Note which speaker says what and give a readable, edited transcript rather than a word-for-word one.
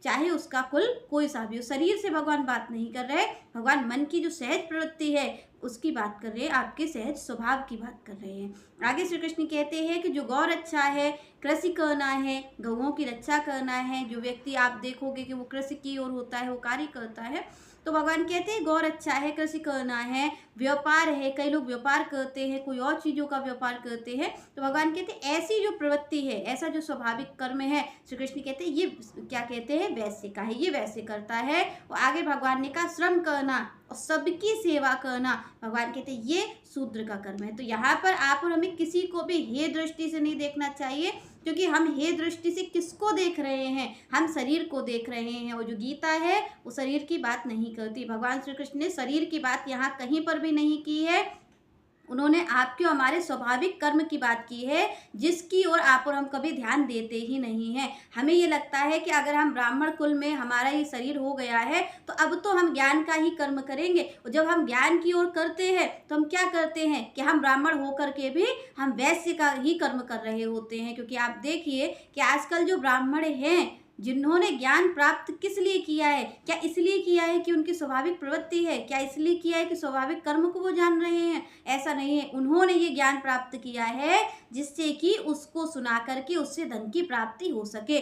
Speaker 1: चाहे उसका कुल कोई सा भी हो। शरीर से भगवान बात नहीं कर रहे, भगवान मन की जो सहज प्रवृत्ति है उसकी बात कर रहे हैं, आपके सहज स्वभाव की बात कर रहे हैं। आगे श्री कृष्ण कहते हैं कि जो गौ रक्षा है, कृषि करना है, गौओं की रक्षा करना है, जो व्यक्ति आप देखोगे कि वो कृषि की ओर होता है, वो कार्य करता है, तो भगवान कहते हैं गौ रक्षा है, कृषि करना है, व्यापार है, कई लोग व्यापार करते हैं, कोई और चीज़ों का व्यापार करते हैं, तो भगवान कहते हैं ऐसी जो प्रवृत्ति है, ऐसा जो स्वाभाविक कर्म है, श्री कृष्ण कहते हैं ये क्या कहते हैं, वैसे का है, ये वैसे करता है। और आगे भगवान ने कहा श्रम करना और सबकी सेवा करना, भगवान कहते हैं ये शूद्र का कर्म है। तो यहाँ पर आप और हमें किसी को भी हे दृष्टि से नहीं देखना चाहिए, क्योंकि हम हे दृष्टि से किसको देख रहे हैं, हम शरीर को देख रहे हैं। और जो गीता है वो शरीर की बात नहीं करती। भगवान श्री कृष्ण ने शरीर की बात यहाँ कहीं पर भी नहीं की है, उन्होंने आपके और हमारे स्वाभाविक कर्म की बात की है, जिसकी ओर आप और हम कभी ध्यान देते ही नहीं हैं। हमें ये लगता है कि अगर हम ब्राह्मण कुल में हमारा ये शरीर हो गया है तो अब तो हम ज्ञान का ही कर्म करेंगे, और जब हम ज्ञान की ओर करते हैं तो हम क्या करते हैं कि हम ब्राह्मण होकर के भी हम वैश्य का ही कर्म कर रहे होते हैं। क्योंकि आप देखिए कि आजकल जो ब्राह्मण हैं, जिन्होंने ज्ञान प्राप्त किस लिए किया है, क्या इसलिए किया है कि उनकी स्वाभाविक प्रवृत्ति है, क्या इसलिए किया है कि स्वाभाविक कर्म को वो जान रहे हैं, ऐसा नहीं है। उन्होंने ये ज्ञान प्राप्त किया है जिससे कि उसको सुना करके उससे धन की प्राप्ति हो सके।